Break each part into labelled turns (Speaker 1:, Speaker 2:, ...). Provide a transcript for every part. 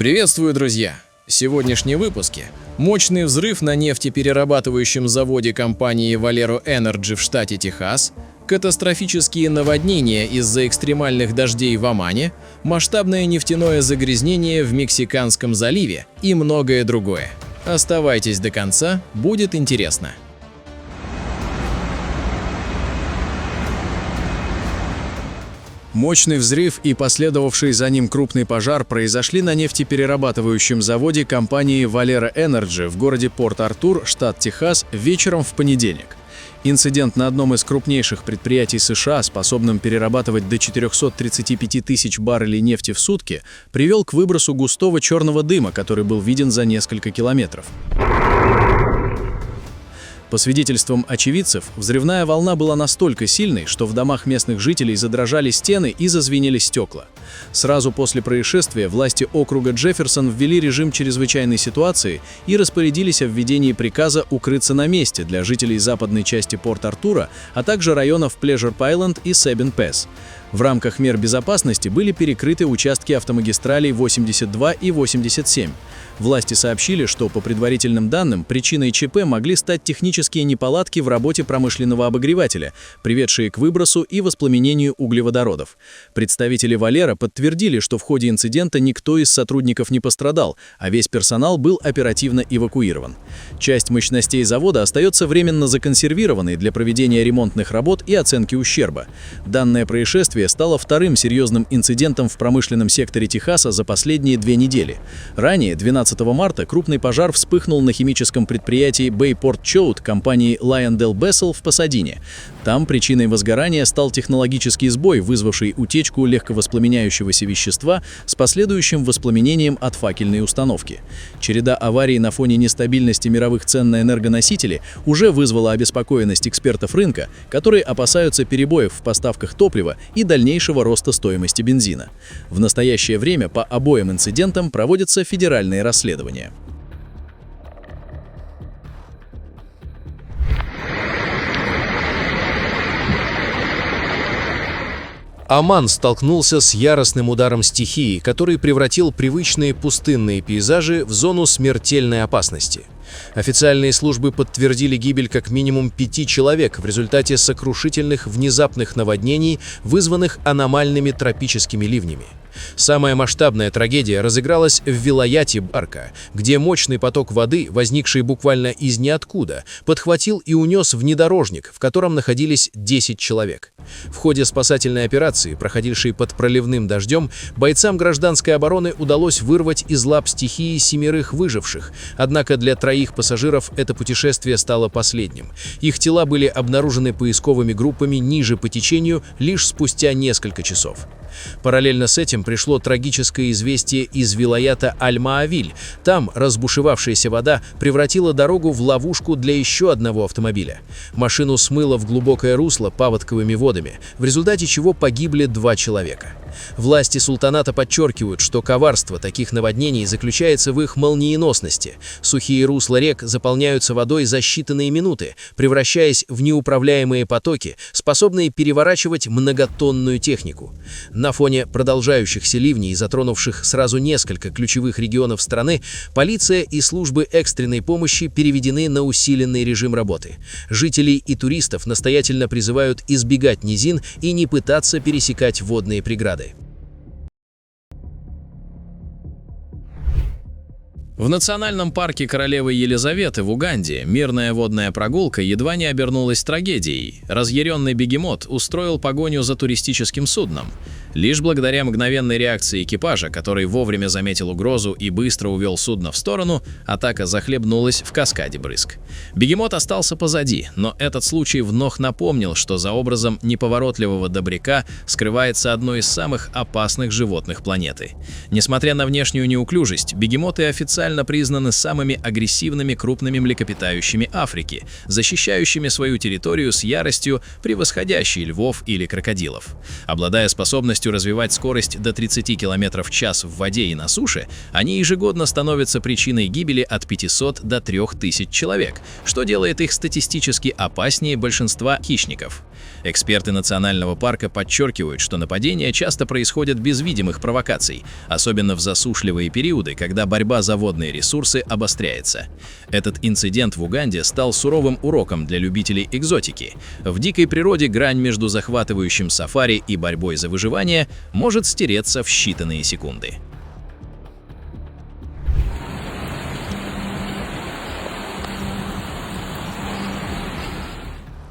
Speaker 1: Приветствую, друзья! В сегодняшнем выпуске мощный взрыв на нефтеперерабатывающем заводе компании Valero Energy в штате Техас, катастрофические наводнения из-за экстремальных дождей в Омане, масштабное нефтяное загрязнение в Мексиканском заливе и многое другое. Оставайтесь до конца, будет интересно.
Speaker 2: Мощный взрыв и последовавший за ним крупный пожар произошли на нефтеперерабатывающем заводе компании Valero Energy в городе Порт-Артур, штат Техас, вечером в понедельник. Инцидент на одном из крупнейших предприятий США, способном перерабатывать до 435 тысяч баррелей нефти в сутки, привел к выбросу густого черного дыма, который был виден за несколько километров. По свидетельствам очевидцев, взрывная волна была настолько сильной, что в домах местных жителей задрожали стены и зазвенели стекла. Сразу после происшествия власти округа Джефферсон ввели режим чрезвычайной ситуации и распорядились о введении приказа укрыться на месте для жителей западной части Порт-Артура, а также районов Плежер-Пайленд и Себен-Пэс. В рамках мер безопасности были перекрыты участки автомагистралей 82 и 87. Власти сообщили, что по предварительным данным причиной ЧП могли стать технические неполадки в работе промышленного обогревателя, приведшие к выбросу и воспламенению углеводородов. Представители Valero подтвердили, что в ходе инцидента никто из сотрудников не пострадал, а весь персонал был оперативно эвакуирован. Часть мощностей завода остается временно законсервированной для проведения ремонтных работ и оценки ущерба. Данное происшествие стало вторым серьезным инцидентом в промышленном секторе Техаса за последние 2 недели. Ранее, 12 марта, крупный пожар вспыхнул на химическом предприятии Bayport Choate компании LyondellBasell в Пасадине. Там причиной возгорания стал технологический сбой, вызвавший утечку легковоспламеняющегося вещества с последующим воспламенением от факельной установки. Череда аварий на фоне нестабильности мировых цен на энергоносители уже вызвала обеспокоенность экспертов рынка, которые опасаются перебоев в поставках топлива и дальнейшего роста стоимости бензина. В настоящее время по обоим инцидентам проводятся федеральные расследования.
Speaker 3: Оман столкнулся с яростным ударом стихии, который превратил привычные пустынные пейзажи в зону смертельной опасности. Официальные службы подтвердили гибель как минимум 5 человек в результате сокрушительных внезапных наводнений, вызванных аномальными тропическими ливнями. Самая масштабная трагедия разыгралась в вилаяте Барка, где мощный поток воды, возникший буквально из ниоткуда, подхватил и унес внедорожник, в котором находились 10 человек. В ходе спасательной операции, проходившей под проливным дождем, бойцам гражданской обороны удалось вырвать из лап стихии 7 выживших, однако для 3 пассажиров это путешествие стало последним. Их тела были обнаружены поисковыми группами ниже по течению лишь спустя несколько часов. Параллельно с этим пришло трагическое известие из вилаята Аль-Маавиль. Там разбушевавшаяся вода превратила дорогу в ловушку для еще одного автомобиля. Машину смыло в глубокое русло паводковыми водами, в результате чего погибли 2 человека. Власти султаната подчеркивают, что коварство таких наводнений заключается в их молниеносности. Сухие русла рек заполняются водой за считанные минуты, превращаясь в неуправляемые потоки, способные переворачивать многотонную технику. На фоне продолжающихся ливней, затронувших сразу несколько ключевых регионов страны, полиция и службы экстренной помощи переведены на усиленный режим работы. Жителей и туристов настоятельно призывают избегать низин и не пытаться пересекать водные преграды.
Speaker 1: В национальном парке Королевы Елизаветы в Уганде мирная водная прогулка едва не обернулась трагедией. Разъяренный бегемот устроил погоню за туристическим судном. Лишь благодаря мгновенной реакции экипажа, который вовремя заметил угрозу и быстро увел судно в сторону, атака захлебнулась в каскаде брызг. Бегемот остался позади, но этот случай вновь напомнил, что за образом неповоротливого добряка скрывается одно из самых опасных животных планеты. Несмотря на внешнюю неуклюжесть, бегемоты официально признаны самыми агрессивными крупными млекопитающими Африки, защищающими свою территорию с яростью, превосходящей львов или крокодилов. Обладая способностью развивать скорость до 30 км в час в воде и на суше, они ежегодно становятся причиной гибели от 500 до 3000 человек, что делает их статистически опаснее большинства хищников. Эксперты национального парка подчеркивают, что нападения часто происходят без видимых провокаций, особенно в засушливые периоды, когда борьба за водные ресурсы обостряется. Этот инцидент в Уганде стал суровым уроком для любителей экзотики. В дикой природе грань между захватывающим сафари и борьбой за выживание может стереться в считанные секунды.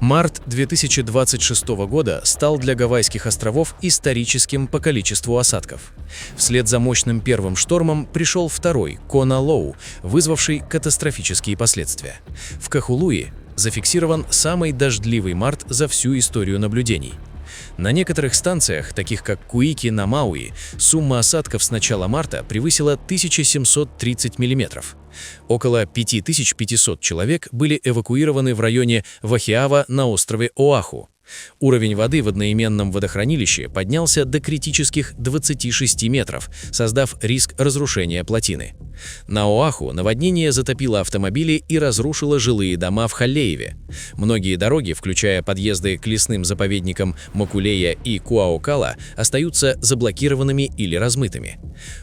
Speaker 2: Март 2026 года стал для Гавайских островов историческим по количеству осадков. Вслед за мощным первым штормом пришел второй, Кона Лоу, вызвавший катастрофические последствия. В Кахулуи зафиксирован самый дождливый март за всю историю наблюдений. На некоторых станциях, таких как Куики на Мауи, сумма осадков с начала марта превысила 1730 мм. Около 5500 человек были эвакуированы в районе Вахиава на острове Оаху. Уровень воды в одноименном водохранилище поднялся до критических 26 метров, создав риск разрушения плотины. На Оаху наводнение затопило автомобили и разрушило жилые дома в Халлееве. Многие дороги, включая подъезды к лесным заповедникам Макулея и Куаокала, остаются заблокированными или размытыми.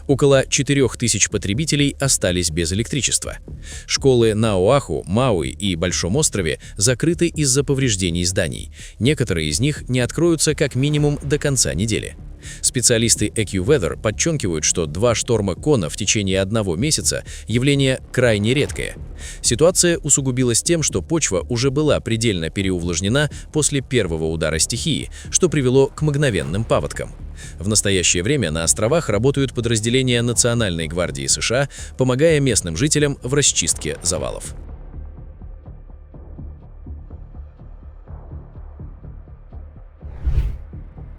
Speaker 2: Около 4000 потребителей остались без электричества. Школы на Оаху, Мауи и Большом острове закрыты из-за повреждений зданий. Некоторые из них не откроются как минимум до конца недели. Специалисты AccuWeather подчеркивают, что 2 шторма Кона в течение 1 месяца – явление крайне редкое. Ситуация усугубилась тем, что почва уже была предельно переувлажнена после первого удара стихии, что привело к мгновенным паводкам. В настоящее время на островах работают подразделения Национальной гвардии США, помогая местным жителям в расчистке завалов.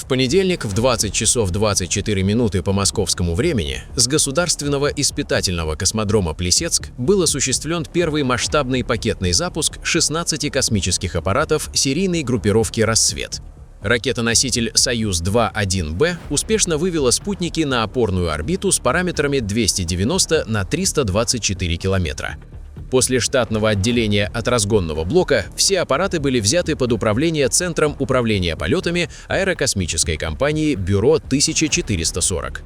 Speaker 3: В понедельник в 20 часов 24 минуты по московскому времени с государственного испытательного космодрома Плесецк был осуществлен первый масштабный пакетный запуск 16 космических аппаратов серийной группировки «Рассвет». Ракета-носитель «Союз-2-1Б» успешно вывела спутники на опорную орбиту с параметрами 290 на 324 километра. После штатного отделения от разгонного блока все аппараты были взяты под управление Центром управления полетами аэрокосмической компании «Бюро 1440».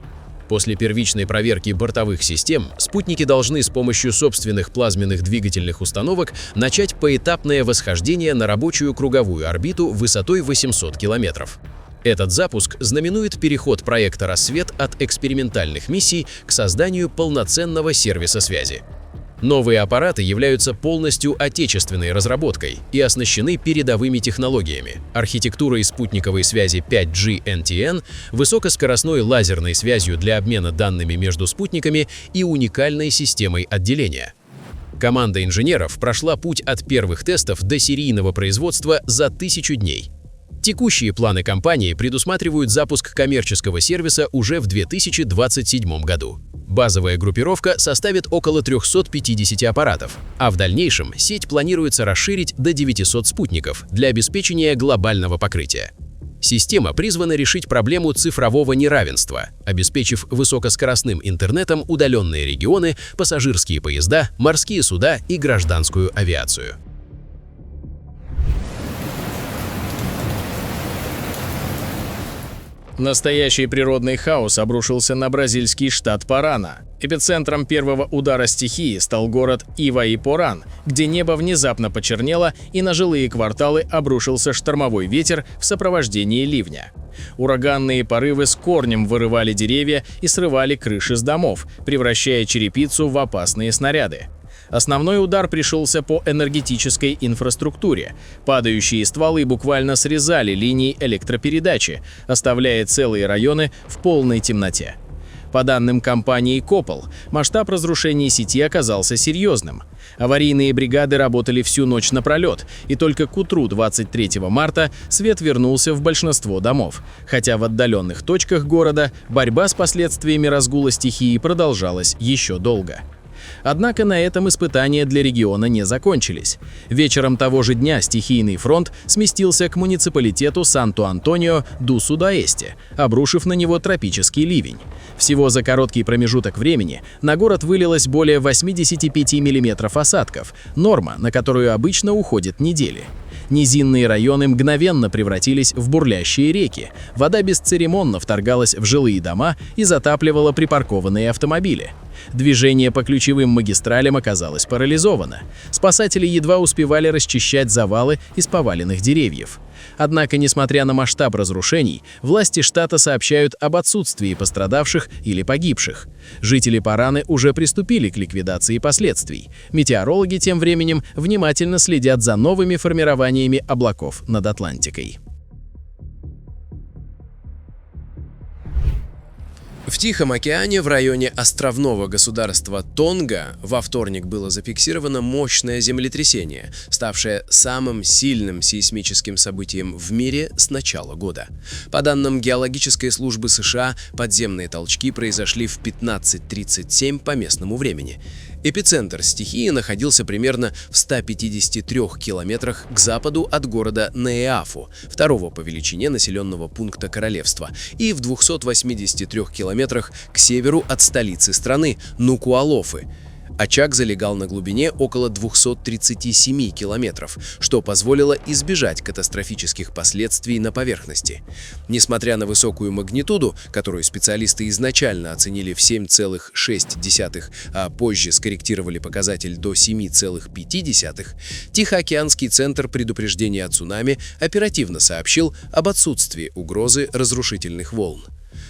Speaker 3: После первичной проверки бортовых систем спутники должны с помощью собственных плазменных двигательных установок начать поэтапное восхождение на рабочую круговую орбиту высотой 800 километров. Этот запуск знаменует переход проекта «Рассвет» от экспериментальных миссий к созданию полноценного сервиса связи. Новые аппараты являются полностью отечественной разработкой и оснащены передовыми технологиями, архитектурой спутниковой связи 5G NTN, высокоскоростной лазерной связью для обмена данными между спутниками и уникальной системой отделения. Команда инженеров прошла путь от первых тестов до серийного производства за 1000 дней. Текущие планы компании предусматривают запуск коммерческого сервиса уже в 2027 году. Базовая группировка составит около 350 аппаратов, а в дальнейшем сеть планируется расширить до 900 спутников для обеспечения глобального покрытия. Система призвана решить проблему цифрового неравенства, обеспечив высокоскоростным интернетом удаленные регионы, пассажирские поезда, морские суда и гражданскую авиацию.
Speaker 1: Настоящий природный хаос обрушился на бразильский штат Парана. Эпицентром первого удара стихии стал город Иваи-Поран, где небо внезапно почернело и на жилые кварталы обрушился штормовой ветер в сопровождении ливня. Ураганные порывы с корнем вырывали деревья и срывали крыши с домов, превращая черепицу в опасные снаряды. Основной удар пришелся по энергетической инфраструктуре. Падающие стволы буквально срезали линии электропередачи, оставляя целые районы в полной темноте. По данным компании Копал, масштаб разрушений сети оказался серьезным. Аварийные бригады работали всю ночь напролет, и только к утру 23 марта свет вернулся в большинство домов, хотя в отдаленных точках города борьба с последствиями разгула стихии продолжалась еще долго. Однако на этом испытания для региона не закончились. Вечером того же дня стихийный фронт сместился к муниципалитету Санто-Антонио-ду-Судоэсте, обрушив на него тропический ливень. Всего за короткий промежуток времени на город вылилось более 85 мм осадков, норма, на которую обычно уходят недели. Низинные районы мгновенно превратились в бурлящие реки, вода бесцеремонно вторгалась в жилые дома и затапливала припаркованные автомобили. Движение по ключевым магистралям оказалось парализовано. Спасатели едва успевали расчищать завалы из поваленных деревьев. Однако, несмотря на масштаб разрушений, власти штата сообщают об отсутствии пострадавших или погибших. Жители Параны уже приступили к ликвидации последствий. Метеорологи тем временем внимательно следят за новыми формированиями облаков над Атлантикой.
Speaker 4: В Тихом океане в районе островного государства Тонга во вторник было зафиксировано мощное землетрясение, ставшее самым сильным сейсмическим событием в мире с начала года. По данным Геологической службы США, подземные толчки произошли в 15:37 по местному времени. Эпицентр стихии находился примерно в 153 километрах к западу от города Неафу, второго по величине населенного пункта королевства, и в 283 километрах к северу от столицы страны Нукуалофы. Очаг залегал на глубине около 237 километров, что позволило избежать катастрофических последствий на поверхности. Несмотря на высокую магнитуду, которую специалисты изначально оценили в 7,6, а позже скорректировали показатель до 7,5, Тихоокеанский центр предупреждения о цунами оперативно сообщил об отсутствии угрозы разрушительных волн.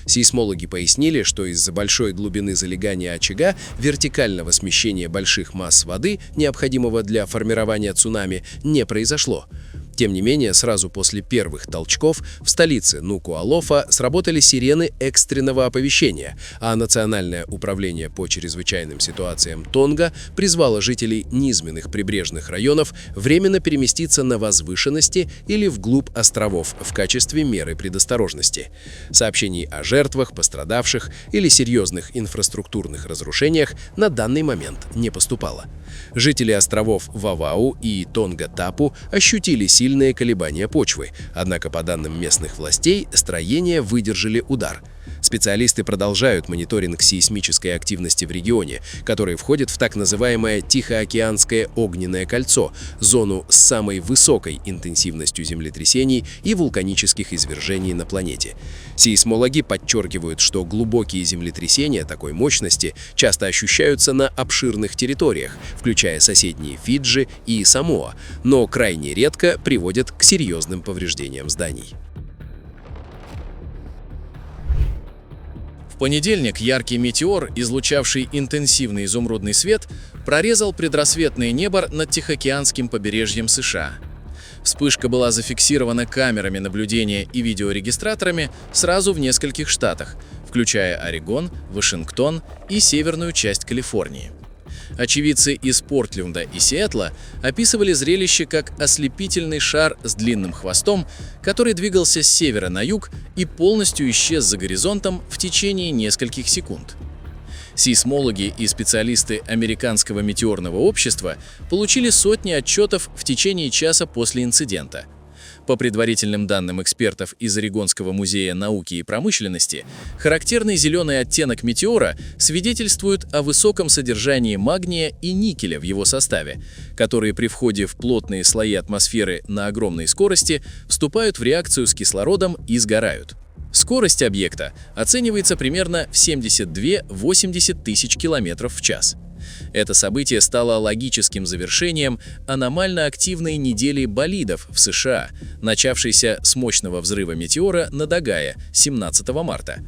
Speaker 4: Сейсмологи пояснили, что из-за большой глубины залегания очага вертикального смещения больших масс воды, необходимого для формирования цунами, не произошло. Тем не менее, сразу после первых толчков в столице Нукуалофа сработали сирены экстренного оповещения, а Национальное управление по чрезвычайным ситуациям Тонга призвало жителей низменных прибрежных районов временно переместиться на возвышенности или вглубь островов в качестве меры предосторожности. Сообщений о жертвах, пострадавших или серьезных инфраструктурных разрушениях на данный момент не поступало. Жители островов Вавау и Тонга-Тапу ощутили сильные колебания почвы, однако, по данным местных властей, строения выдержали удар. Специалисты продолжают мониторинг сейсмической активности в регионе, который входит в так называемое Тихоокеанское огненное кольцо, зону с самой высокой интенсивностью землетрясений и вулканических извержений на планете. Сейсмологи подчеркивают, что глубокие землетрясения такой мощности часто ощущаются на обширных территориях, включая соседние Фиджи и Самоа, но крайне редко приводят к серьезным повреждениям зданий.
Speaker 1: В понедельник яркий метеор, излучавший интенсивный изумрудный свет, прорезал предрассветное небо над Тихоокеанским побережьем США. Вспышка была зафиксирована камерами наблюдения и видеорегистраторами сразу в нескольких штатах, включая Орегон, Вашингтон и северную часть Калифорнии. Очевидцы из Портленда и Сиэтла описывали зрелище как ослепительный шар с длинным хвостом, который двигался с севера на юг и полностью исчез за горизонтом в течение нескольких секунд. Сейсмологи и специалисты Американского метеорного общества получили сотни отчетов в течение часа после инцидента. По предварительным данным экспертов из Орегонского музея науки и промышленности, характерный зеленый оттенок метеора свидетельствует о высоком содержании магния и никеля в его составе, которые при входе в плотные слои атмосферы на огромной скорости вступают в реакцию с кислородом и сгорают. Скорость объекта оценивается примерно в 72-80 тысяч километров в час. Это событие стало логическим завершением аномально активной недели болидов в США, начавшейся с мощного взрыва метеора над Огайо 17 марта.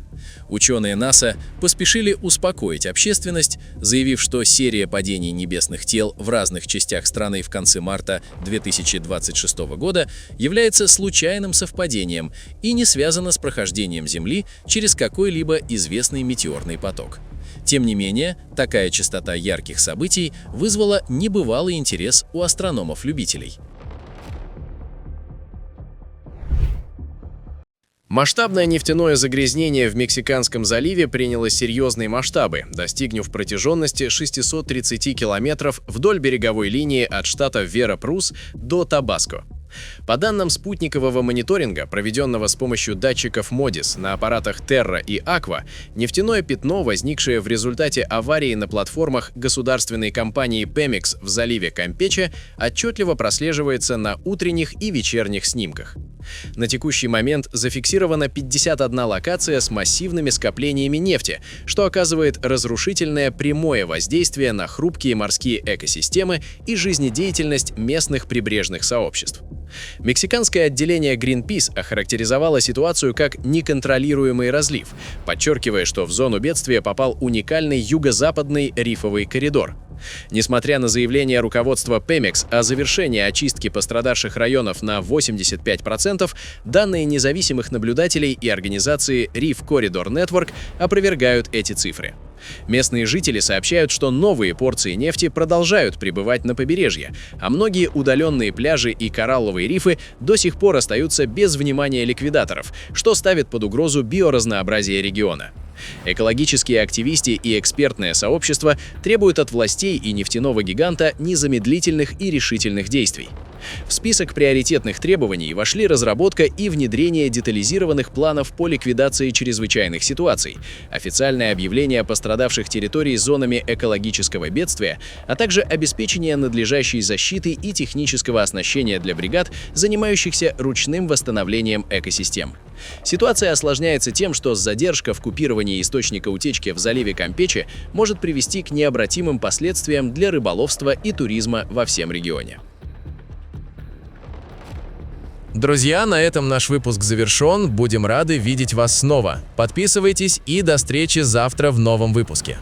Speaker 1: Ученые НАСА поспешили успокоить общественность, заявив, что серия падений небесных тел в разных частях страны в конце марта 2026 года является случайным совпадением и не связана с прохождением Земли через какой-либо известный метеорный поток. Тем не менее, такая частота ярких событий вызвала небывалый интерес у астрономов-любителей.
Speaker 4: Масштабное нефтяное загрязнение в Мексиканском заливе приняло серьезные масштабы, достигнув протяженности 630 километров вдоль береговой линии от штата Верапрус до Табаско. По данным спутникового мониторинга, проведенного с помощью датчиков MODIS на аппаратах Terra и Aqua, нефтяное пятно, возникшее в результате аварии на платформах государственной компании Pemex в заливе Кампече, отчетливо прослеживается на утренних и вечерних снимках. На текущий момент зафиксирована 51 локация с массивными скоплениями нефти, что оказывает разрушительное прямое воздействие на хрупкие морские экосистемы и жизнедеятельность местных прибрежных сообществ. Мексиканское отделение Greenpeace охарактеризовало ситуацию как неконтролируемый разлив, подчеркивая, что в зону бедствия попал уникальный юго-западный рифовый коридор. Несмотря на заявление руководства Pemex о завершении очистки пострадавших районов на 85%, данные независимых наблюдателей и организации Reef Corridor Network опровергают эти цифры. Местные жители сообщают, что новые порции нефти продолжают прибывать на побережье, а многие удаленные пляжи и коралловые рифы до сих пор остаются без внимания ликвидаторов, что ставит под угрозу биоразнообразие региона. Экологические активисты и экспертное сообщество требуют от властей и нефтяного гиганта незамедлительных и решительных действий. В список приоритетных требований вошли разработка и внедрение детализированных планов по ликвидации чрезвычайных ситуаций, официальное объявление пострадавших территорий зонами экологического бедствия, а также обеспечение надлежащей защиты и технического оснащения для бригад, занимающихся ручным восстановлением экосистем. Ситуация осложняется тем, что задержка в купировании источника утечки в заливе Кампече может привести к необратимым последствиям для рыболовства и туризма во всем регионе.
Speaker 5: Друзья, на этом наш выпуск завершен. Будем рады видеть вас снова. Подписывайтесь и до встречи завтра в новом выпуске.